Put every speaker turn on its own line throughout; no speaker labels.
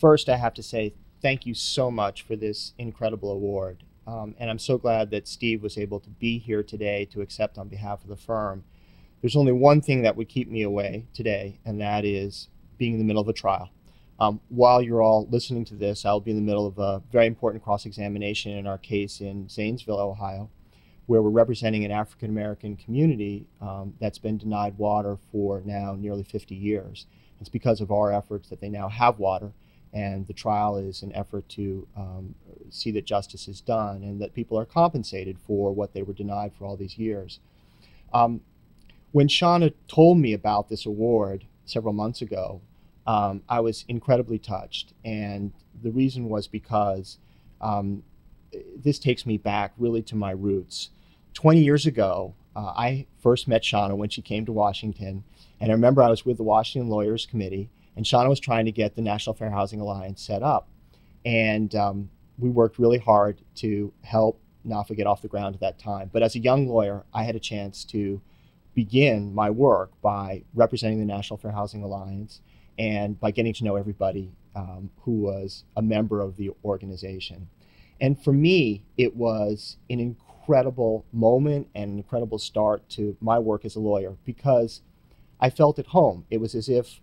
First, I have to say thank you so much for this incredible award. And I'm so glad that Steve was able to be here today to accept on behalf of the firm. There's only one thing that would keep me away today, and that is being in the middle of a trial. While you're all listening to this, I'll be in the middle of a very important cross-examination in our case in Zanesville, Ohio, where we're representing an African-American community that's been denied water for now nearly 50 years. It's because of our efforts that they now have water, and the trial is an effort to see that justice is done and that people are compensated for what they were denied for all these years. When Shauna told me about this award several months ago, I was incredibly touched, and the reason was because this takes me back really to my roots. 20 years ago, I first met Shauna when she came to Washington, and I remember I was with the Washington Lawyers Committee, and Shauna was trying to get the National Fair Housing Alliance set up. And we worked really hard to help NFHA get off the ground at that time. But as a young lawyer, I had a chance to begin my work by representing the National Fair Housing Alliance and by getting to know everybody who was a member of the organization. And for me, it was an incredible moment and an incredible start to my work as a lawyer because I felt at home. It was as if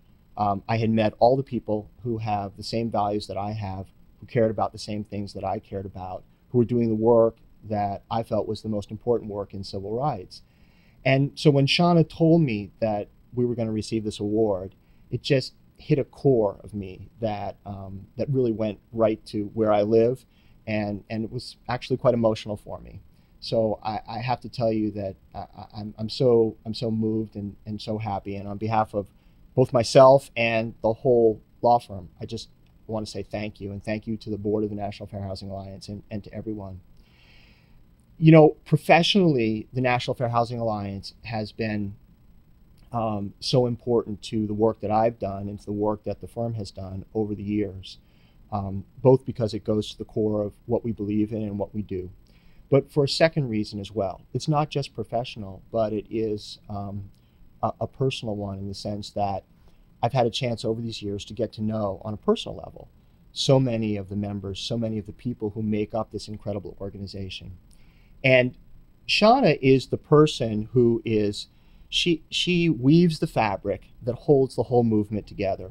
I had met all the people who have the same values that I have, who cared about the same things that I cared about, who were doing the work that I felt was the most important work in civil rights. And so when Shauna told me that we were going to receive this award, it just hit a core of me that that really went right to where I live, and it was actually quite emotional for me. So I have to tell you that I'm so moved and so happy, and on behalf of both myself and the whole law firm, I just want to say thank you, and thank you to the board of the National Fair Housing Alliance and to everyone. You know, professionally, the National Fair Housing Alliance has been so important to the work that I've done and to the work that the firm has done over the years, both because it goes to the core of what we believe in and what we do, but for a second reason as well. It's not just professional, but it is a personal one in the sense that I've had a chance over these years to get to know on a personal level so many of the members, so many of the people who make up this incredible organization. And Shauna is the person who is, she weaves the fabric that holds the whole movement together.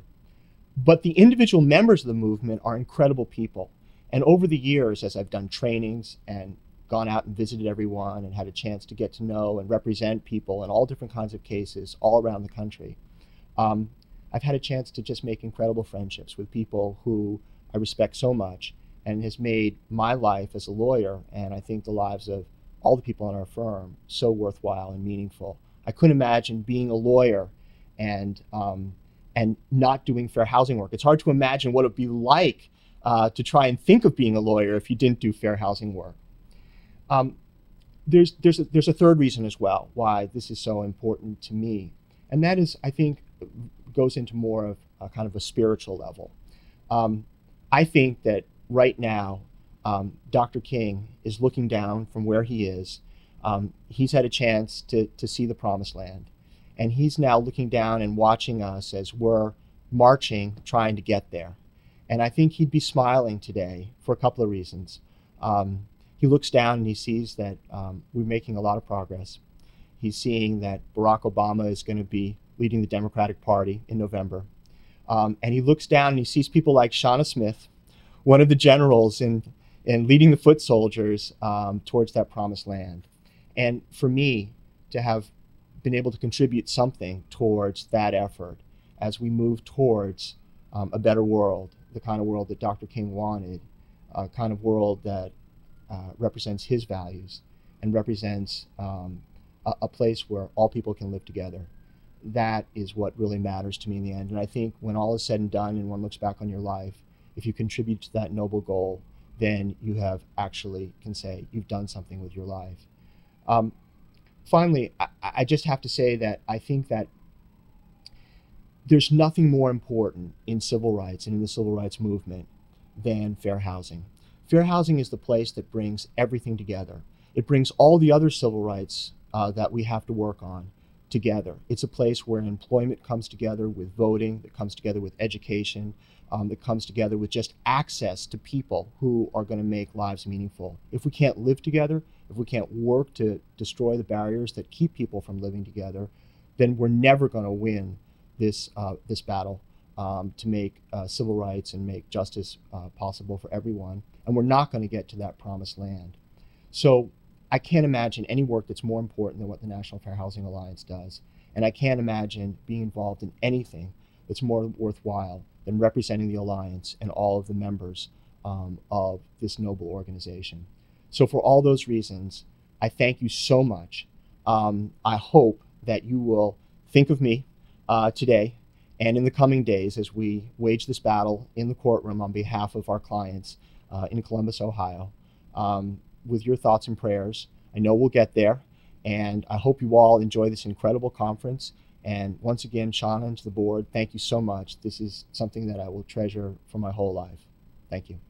But the individual members of the movement are incredible people. And over the years, as I've done trainings and gone out and visited everyone and had a chance to get to know and represent people in all different kinds of cases all around the country, I've had a chance to just make incredible friendships with people who I respect so much, and has made my life as a lawyer, and I think the lives of all the people in our firm, so worthwhile and meaningful. I couldn't imagine being a lawyer and not doing fair housing work. It's hard to imagine what it would be like to try and think of being a lawyer if you didn't do fair housing work. There's a third reason as well why this is so important to me, and that is, I think, goes into more of a kind of a spiritual level. I think that right now, Dr. King is looking down from where he is. He's had a chance to see the promised land, and he's now looking down and watching us as we're marching, trying to get there. And I think he'd be smiling today for a couple of reasons. He looks down and he sees that we're making a lot of progress. He's seeing that Barack Obama is going to be leading the Democratic Party in November. And he looks down and he sees people like Shauna Smith, one of the generals in leading the foot soldiers towards that promised land. And for me, to have been able to contribute something towards that effort as we move towards a better world, the kind of world that Dr. King wanted, a kind of world that represents his values and represents a place where all people can live together. That is what really matters to me in the end. And I think when all is said and done and one looks back on your life, if you contribute to that noble goal, then you have actually can say you've done something with your life. Finally, I just have to say that I think that there's nothing more important in civil rights and in the civil rights movement than fair housing. Fair housing is the place that brings everything together. It brings all the other civil rights that we have to work on together. It's a place where employment comes together with voting, that comes together with education, that comes together with just access to people who are going to make lives meaningful. If we can't live together, if we can't work to destroy the barriers that keep people from living together, then we're never going to win this battle to make civil rights and make justice possible for everyone. And we're not going to get to that promised land. So I can't imagine any work that's more important than what the National Fair Housing Alliance does. And I can't imagine being involved in anything that's more worthwhile than representing the Alliance and all of the members of this noble organization. So for all those reasons, I thank you so much. I hope that you will think of me today and in the coming days as we wage this battle in the courtroom on behalf of our clients in Columbus, Ohio, with your thoughts and prayers. I know we'll get there, and I hope you all enjoy this incredible conference. And once again, Shauna and to the board, thank you so much. This is something that I will treasure for my whole life. Thank you.